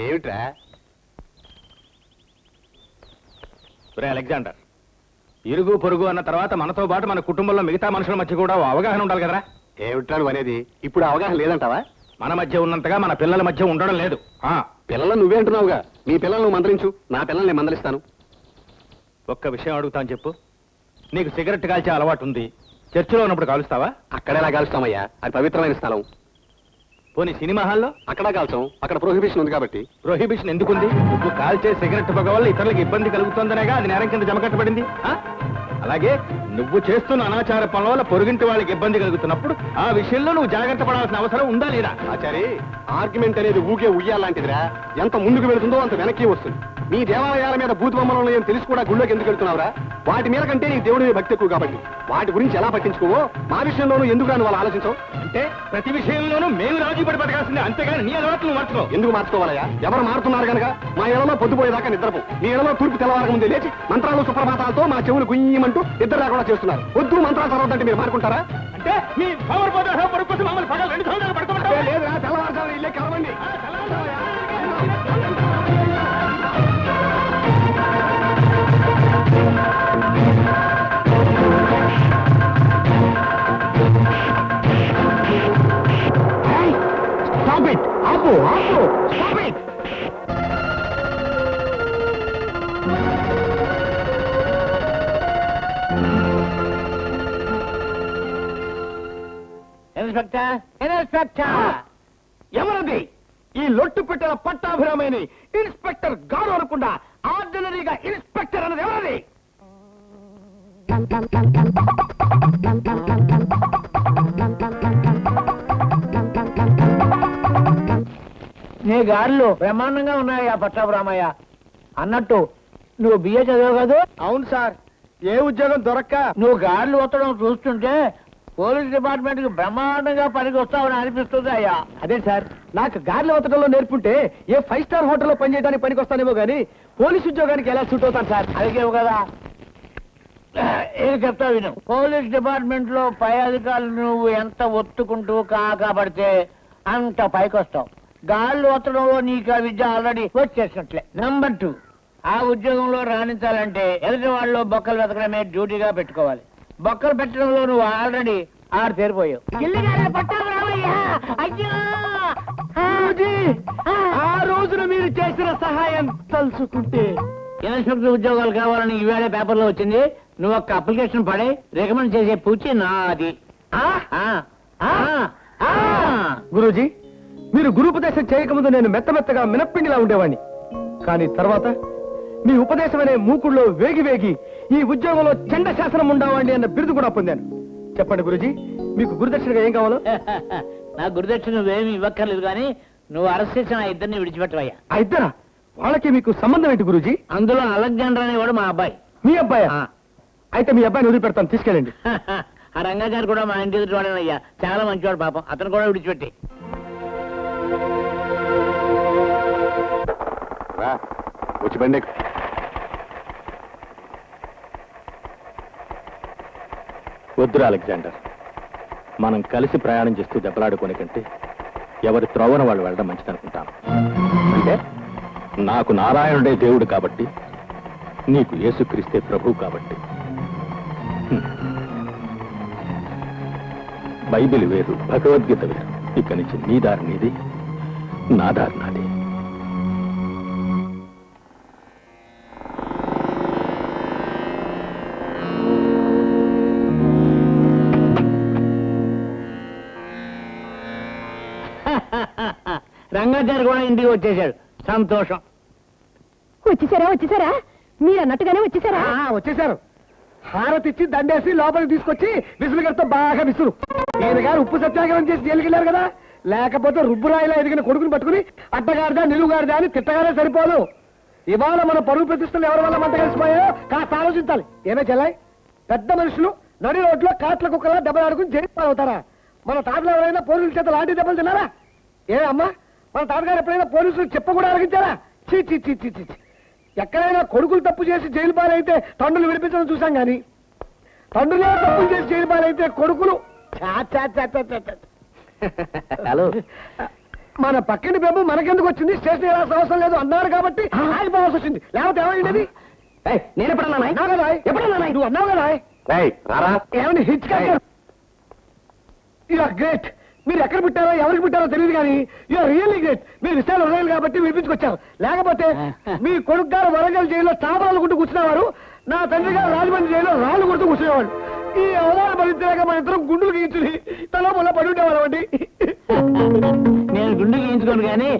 ఏమిట్రా? అలెగ్జాండర్, ఇరుగు పొరుగు అన్న తర్వాత మనతో పాటు మన కుటుంబంలో మిగతా మనుషుల మధ్య కూడా అవగాహన ఉండాలి కదరా? ఏమిట్రా నువ్వు అనేది? ఇప్పుడు అవగాహన లేదంటావా? మన మధ్య ఉన్నంతగా మన పిల్లల మధ్య ఉండడం లేదు. పిల్లలు నువ్వే అంటున్నావుగా. నీ పిల్లలు నువ్వు మందలించు, నా పిల్లల్ని నేను మందలిస్తాను. ఒక్క విషయం అడుగుతాను, చెప్పు. నీకు సిగరెట్ కాల్చే అలవాటు ఉంది, చర్చిలో ఉన్నప్పుడు కాలుస్తావా? అక్కడెలా కాలుస్తామయ్యా, అది పవిత్రమైన స్థలం. పోనీ సినిమా హాల్లో? అక్కడ కాల్చాం, అక్కడ ప్రొహిబిషన్ ఉంది కాబట్టి. ప్రొహిబిషన్ ఎందుకుంది? నువ్వు కాల్చే సిగరెట్ పొగ వల్ల ఇతరులకు ఇబ్బంది కలుగుతుందనేగా అది నేరం కింద జమకట్టబడింది. అలాగే నువ్వు చేస్తున్న అనాచార పనుల వల్ల పొరుగింటి వాళ్ళకి ఇబ్బంది కలుగుతున్నప్పుడు ఆ విషయంలో నువ్వు జాగ్రత్త పడాల్సిన అవసరం ఉందా లేదా? ఆచారి, ఆర్గ్యుమెంట్ అనేది ఊగే ఉయ్యాలాంటిదిరా. ఎంత ముందుకు వెళుతుందో అంత వెనక్కి వస్తుంది. నీ దేవాలయాల మీద భూత బొమ్మలు ఉన్నాయని తెలిసి కూడా గుళ్ళోకి ఎందుకు వెళ్తున్నావురా? వాటి మీద కంటే నీ దేవుడి మీద భక్తి ఎక్కువ కాబట్టి వాటి గురించి ఎలా పట్టించుకోవో మా విషయంలోనూ ఎందుకు నువ్వు వాళ్ళు ఆలోచించవు? అంటే ప్రతి విషయంలోనూ మేము రాజీ పడి బతకాల్సిందే, అంతేగాని నీ అలవాట్లు మార్చుకో. ఎందుకు మార్చుకోవాలయ్యా? ఎవరు మారుతున్నారు కనుక మా ఇళ్లలో పొద్దుపోయేదాకా నిద్రపో, నీ ఇళ్లలో తూర్పు తెల్లవారక ముందే లేచి మంత్రాలు సుప్రభాతాలతో మా చెవులు గుయ్యమంటూ ఇద్దరు కూడా చేస్తున్నారు. వద్దు మంత్రాలు చదవద్దంటే మీరు మారుకుంటారా? అంటే మీ మమ్మల్ని పగలు 2 సంవత్సరాలు పడుకోమంటారా? లేదురా, తెల్లవారుజామున ఇల్లే కలవండి. Stop it! ఆపు! ఆపు! Stop it! ఇన్స్పెక్టర్! ఇన్స్పెక్టర్! ఎవరది? ఈ లొట్టు పెట్టిన పట్టాభిరామైన ఇన్స్పెక్టర్ గారు అనుకుండా ఆర్డినరీగా ఇన్స్పెక్టర్ అన్నది ఎవరది? నీ గాడులు బ్రహ్మాండంగా ఉన్నాయా పట్టాభిరామయ్య. అన్నట్టు నువ్వు బిఏ చదివావు కాదు? అవును సార్. ఏ ఉద్యోగం దొరక్క నువ్వు గాడులు వత్తడం చూస్తుంటే పోలీస్ డిపార్ట్మెంట్ కి బ్రహ్మాండంగా పనికి వస్తావని అనిపిస్తుంది అయ్యా. అదే సార్, నాకు గార్లు వత్తడంలో నేర్పుంటే ఏ 5 స్టార్ హోటల్లో పనిచేయడానికి పనికి వస్తానేమో గానీ పోలీస్ ఉద్యోగానికి ఎలా సూట్ అవుతాను సార్? అడిగేవు కదా, ఏం చెప్తా విను. పోలీస్ డిపార్ట్మెంట్ లో పై అధికారులు నువ్వు ఎంత ఒత్తుకుంటూ కాకపడితే అంత పైకి వస్తావు. గాళ్ళు ఒత్తడంలో నీకు ఆ విద్య ఆల్రెడీ వచ్చేసినట్లే. నెంబర్ 2, ఆ ఉద్యోగంలో రాణించాలంటే ఎదుటి వాళ్ళు బొక్కలు వెతకడమే డ్యూటీగా పెట్టుకోవాలి. బొక్కలు పెట్టడంలో నువ్వు ఆల్రెడీ 6 తేరిపోయావు. ఆ రోజున మీరు చేసిన సహాయం తలుచుకుంటే. ఇన్స్పెక్టర్ ఉద్యోగాలు కావాలని ఈవేళ పేపర్లో వచ్చింది. నువ్వు ఒక్క అప్లికేషన్ పడే రికమెండ్ చేసే పూచి నాది. గురూజీ, మీరు గురుపదేశం చేయకముందు నేను మెత్తమెత్తగా మినప్పిండిలా ఉండేవాడిని. కానీ తర్వాత మీ ఉపదేశం అనే మూకుళ్ళలో వేగి వేగి ఈ ఉద్యోగంలో చండ శాసనం ఉండవండి అన్న బిరుదు కూడా పొందాను. చెప్పండి గురూజీ, మీకు గురుదక్షిణగా ఏం కావాలో? నా గురుదక్షిణ నువ్వేమి ఇవ్వక్కర్లేదు, కానీ నువ్వు అరెస్ట్ చేసిన ఆ ఇద్దరిని విడిచిపెట్టవయ్యా. ఆ ఇద్దరా? వాళ్ళకి మీకు సంబంధం ఏంటి గురూజీ? అందులో అలెగ్జాండర్ అనేవాడు మా అబ్బాయి. మీ అబ్బాయి? అయితే మీ అబ్బాయిని వదిలిపెడతాను, తీసుకెళ్ళండి. ఆ రంగాచారి కూడా మా ఇంటి ఎదుటి వాడేనయ్యా, చాలా మంచివాడు పాపం. అతను కూడా విడిచిపెట్టి. వచ్చి బండి. వద్దురా అలెగ్జాండర్, మనం కలిసి ప్రయాణం చేస్తూ దెబ్బలాడుకునే కంటే ఎవరి త్రోవన వాళ్ళు వెళ్ళడం మంచిదనుకుంటాను. అంటే నాకు నారాయణుడే దేవుడు కాబట్టి, నీకు యేసుక్రీస్తే ప్రభువు కాబట్టి. బైబిల్ వేరు, భగవద్గీత వేరు. ఇక్కడి నుంచి నీ దారి నీది, నా దారి నాది. రంగాచారి కూడా ఇంటికి వచ్చేసాడు. సంతోషం. వచ్చేసారా? మీరు అన్నట్టుగానే వచ్చేసారా? వచ్చేసారు. హారతిచ్చి దండేసి లోపలికి తీసుకొచ్చి విసులుగడితో బాగా విసురు. ఈయన గారు ఉప్పు సత్యాగ్రహం చేసి జైలుకెళ్ళారు కదా, లేకపోతే రుబ్బురాయిలా ఎదిగిన కొడుకుని పట్టుకుని అడ్డగారిదా నిలువుగారిదా అని తిట్టగానే సరిపోదు. ఇవాళ మన పరువు ప్రతిష్టలు ఎవరి వల్ల మంట కలిసిపోయాయో కాస్త ఆలోచించాలి. ఏమే చెల్లాయి, పెద్ద మనుషులు నడి రోడ్లో కాట్ల కుక్కలా దెబ్బలాడుకుని జైలు పాలవుతారా? మన తాతలు ఎవరైనా పోలీసుల చేత లాంటి దెబ్బలు తిన్నారా? అమ్మా, మన తాతగారు ఎప్పుడైనా పోలీసులు చెప్ప కూడా అడిగించారా? చీ చీ చీ చీ చీ. ఎక్కడైనా కొడుకులు తప్పు చేసి జైలు పాలైతే తండ్రులు విడిపించడం చూసాం గాని, తండ్రులే తప్పులు చేసి జైలు పాలైతే కొడుకులు. హలో, మన పక్కన బెబ్బు మనకెందుకు వచ్చింది, స్టేషన్ వెళ్ళాల్సిన అవసరం లేదు అన్నారు కాబట్టి ఆగిపోవాల్సి వచ్చింది. లేకపోతే ఏమైంది? నేను ఎప్పుడన్నా అన్నావు కదా, ఎప్పుడన్నా నువ్వు అన్నావు కదా. రారా ఏమని హిచ్ యూఆర్ గ్రేట్. మీరు ఎక్కడ పుట్టారో ఎవరికి పుట్టారో తెలియదు కానీ యూఆర్ రియల్లీ గ్రేట్. మీరు విషయాలు హృదయాలు కాబట్టి వినిపించుకొచ్చారు. లేకపోతే మీ కొడుకు గారు వరంగల్ జైల్లో చాపరాలు కొట్టు కూర్చునేవారు, నా తండ్రి గారు రాజమండ్రి జైల్లో రాళ్ళు కొడుతూ కూర్చునేవాడు. ఈ అవమాన భరించలేక మన ఇద్దరం గుండులు గీయించుని తల పొల పడి ఉండేవాళ్ళం అండి. నేను గుండె గీయించుకోను కానీ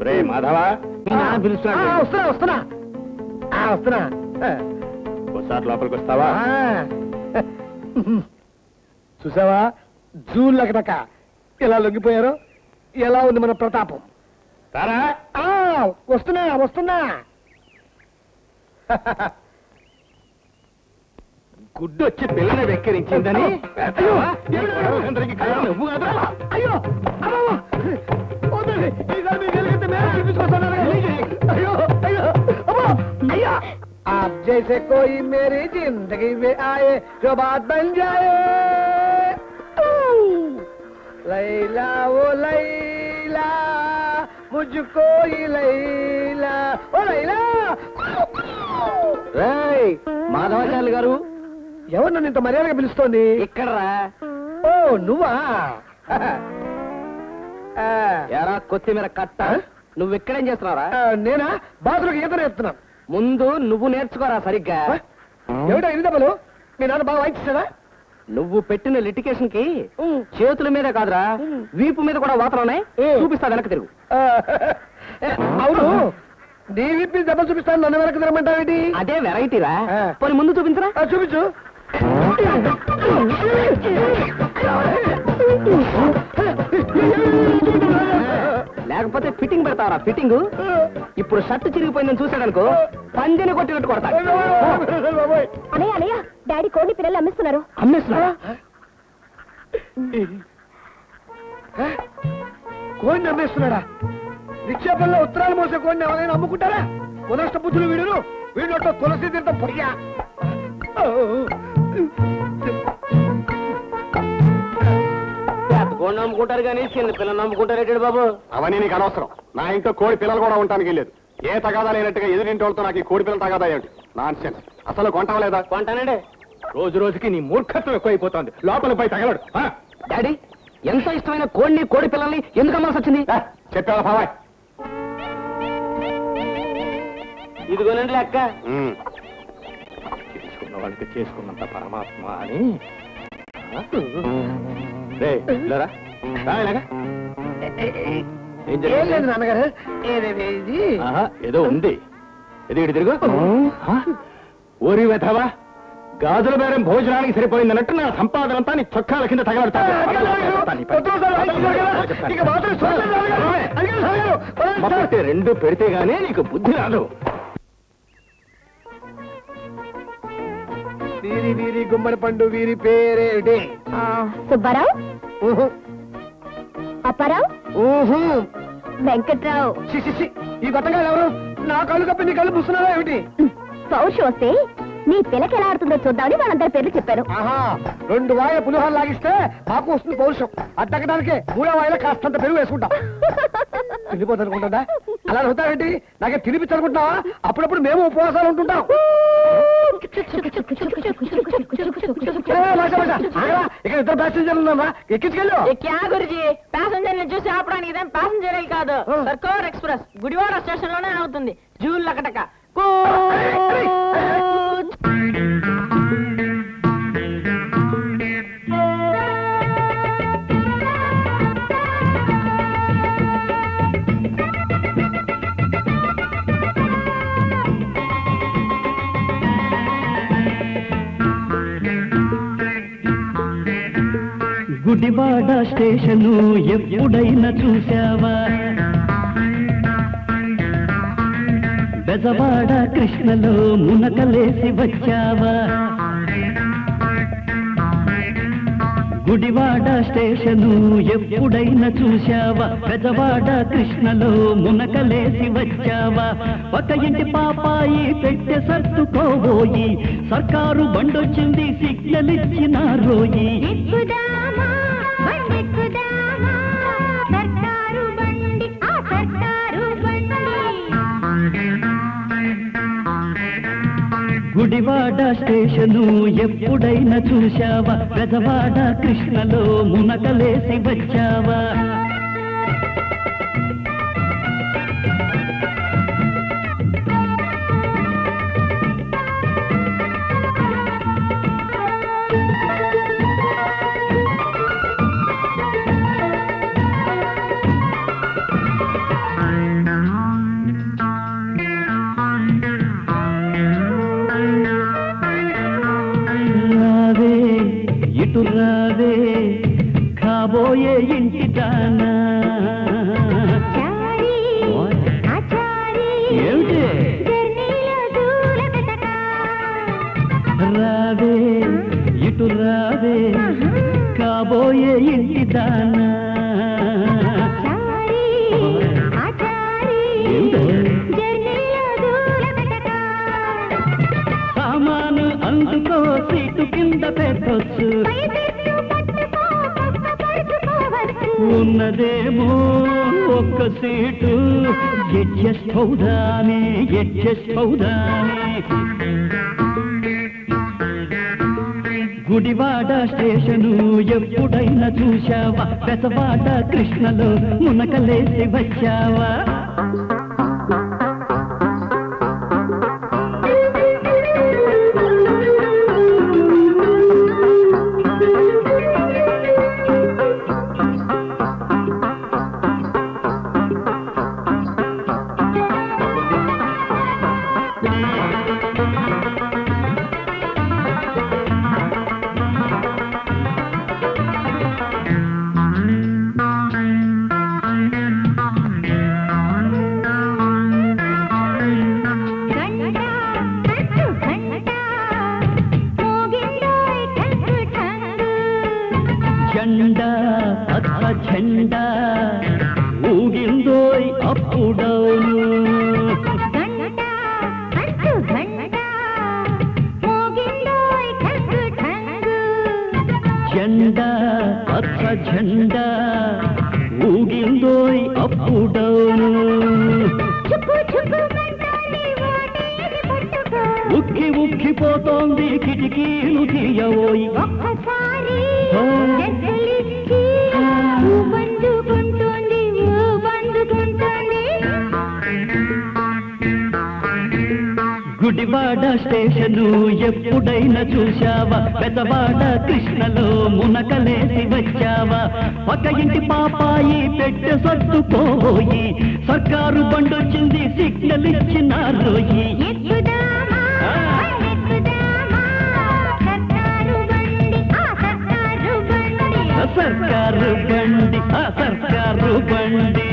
రే మాధవా పిలుస్తున్నాను. వస్తున్నా వస్తున్నా వస్తున్నా. ఒకసారి లోపలికి వస్తావా? చూసావా జూల్లకటక ఎలా లొంగిపోయారో, ఎలా ఉంది మన ప్రతాపం. రారా వస్తున్నా వస్తున్నా. గుడ్డు వచ్చి పిల్లని వెక్కిరించిందని అయ్యో అయ్యో వద్దండి. ఈసారి మీకు ఎలాగైతే మేమే చూపించుకొస్తాను కదా. అయ్యో అయ్యో అమ్మో అయ్యో. आप जैसे कोई मेरी जिंदगी में आए जो बात बन जाए. लैला वो लैला मुझको ही लैला ओ लैला. మాధవాచార్యులు గారు ఎవరు నన్ను ఇంత మర్యాదగా పిలుస్తోంది? ఇక్కడరా. ఓ నువ్వా? ఎరా కొత్తిమీర కట్ట, నువ్వు ఇక్కడేం చేస్తున్నావురా? నేనా బాతులకు ఈత నేర్పుతున్నాను. ముందు నువ్వు నేర్చుకోరా సరిగ్గా. ఏమిటా ఎన్ని దెబ్బలు? మీ నాన్న బాగా వాయించాడా? నువ్వు పెట్టిన లిటికేషన్ కి చేతుల మీద కాదురా వీపు మీద కూడా వాతలున్నాయి. చూపిస్తా, వెనక్కి తిరుగు. అవును, నీ విప్పి దెబ్బలు చూపిస్తాను, నన్ను వెనక్కి తిరగమంటావేంటి? అదే వెరైటీరా. పోనీ ముందు చూపించరా. చూపించు. లేకపోతే ఫిట్టింగ్ పెడతావరా? ఫిట్టింగ్ ఇప్పుడు షర్ట్ చిరిగిపోయిందని చూసాడనుకో పందిని కొట్టినట్టు కొడతాడు. అనయ్య అనయ్య, డాడీ కోడి పిల్లలు అమ్మిస్తున్నారు. అమ్మేస్తున్నారా? కోడిని అమ్మేస్తున్నాడా? నిక్షేపంలో ఉత్తరాలు మోసే కోడిని ఎవరైనా అమ్ముకుంటారా? పునష్ట బుద్ధులు వీడును. వీడితో తులసి తీర్థం పొయ్యా. కోడి నమ్ముకుంటారు కానీ చిన్న పిల్లలు నమ్ముకుంటారేటాడు బాబు. అవన్నీ నీకు అనవసరం. నా ఇంట్లో కోడి పిల్లలు కూడా ఉండటానికి లేదు. ఏ తగాదా లేనట్టుగా ఎదురింటి వాళ్ళతో నాకు ఈ కోడి పిల్లలు తగాదా ఏమిటి? నాన్సెన్స్. అసలు కొంటవలేదా? కొంటానండి. రోజు రోజుకి నీ మూర్ఖత్వం ఎక్కువైపోతుంది. లోపల పై తగలడు. డాడీ, ఎంత ఇష్టమైన కోడిని కోడి పిల్లల్ని ఎందుకు అమ్మాల్సి వచ్చింది? చెప్పావా బాబాయ్? ఇదిగోనండి లెక్క. తీసుకున్న వాళ్ళకి చేసుకున్నంత పరమాత్మ అని. ఏం లేదు నాన్నగారు, ఇది ఏదో ఉంది. ఇది ఇటు తిరుగు. ఊరి వెధవా, గాజుల బేరం భోజనానికి సరిపోయిందన్నట్టు నా సంపాదన అంతా నీ చొక్కాల కింద తగలడతాను. రెండు పెడితే గానీ నీకు బుద్ధి రాదు. వీరి వీరి గుమ్మడి పండు వీరి పేరేడే. సుబ్బారావు, అప్పారావు, వెంకట్రావు. ఈ కొత్తగా ఎవరు? నా కళ్ళు కప్పి నీ కళ్ళు పుస్తున్నారా ఏమిటి? పౌరుషం వస్తే నీ పిల్లకి ఎలా ఆడుతుందో చూద్దామని వాళ్ళందరి పేర్లు చెప్పారు. ఆహా, 2 వాయిల పులిహోర లాగిస్తే మాకు వస్తుంది పౌరుషం. అద్దకడానికే 3వ వాయిల కాస్తంత పెరుగు వేసుకుంటాం. తినిపోతనుకుంటుందా? అలా అవుతావేంటి? నాకే తినిపించనుకుంటున్నావా? అప్పుడప్పుడు మేము ఉపవాసాలు ఉంటుంటాం. ఇక్కడ 2 ప్యాసింజర్లు ఉన్నారా? ఎక్కించుకెళ్ళు. క్యా గురుజీ, ప్యాసింజర్ చూసి ఆపడానికి ఇదేం ప్యాసింజర్ కాదు. సర్కార్ ఎక్స్ప్రెస్ గుడివాడ స్టేషన్ లోనే అవుతుంది. జూన్ లకటక. గుడివాడ స్టేషను ఎప్పుడైనా చూశావా? బెజవాడ కృష్ణలో మునకలేసి వచ్చావా? గుడివాడ స్టేషను ఎప్పుడైనా చూశావా? బెజవాడ కృష్ణలో మునకలేసి వచ్చావా? ఒక ఇంటి పాపాయి పెట్టె సర్దుకోబోయి సర్కారు బండొచ్చింది సిగ్నల్ ఇచ్చిన రోయి. సర్కారు బండి గుడివాడ స్టేషను ఎప్పుడైనా చూశావా పెదవాడ కృష్ణలో మునకలేసి వచ్చావా రావే ఇటు రావే కాబోయే ఇంటి దానా ఏమిటి రావే ఇటు రావే కాబోయే ఇంటి దానా సామాను అందుకో సీటు కింద పెట్టొచ్చు ఉన్నదేమో ఒక్క సీటు అడ్జస్ట్ అవుదామే గుడివాడ స్టేషను ఎప్పుడైనా చూశావా పెదవాడ కృష్ణలో మునకలేసి వచ్చావా జెండా పచ్చ జెండా ఊగిందోయ్ అప్పుడౌను జెండా పచ్చ జెండా ఊగిందోయ్ అప్పుడౌను ఉక్కి ఉక్కిపోతోంది కిటికీలు తీయవోయి గుడివాడ స్టేషను ఎప్పుడైనా చూశావా పెదవాడ కృష్ణలో మునకలేసి వచ్చావా పక్క ఇంటి పాపాయి పెట్టె సర్దుకోబోయి సర్కారు బండొచ్చింది సిగ్నల్ ఇచ్చినారోయి సర్కారు బండి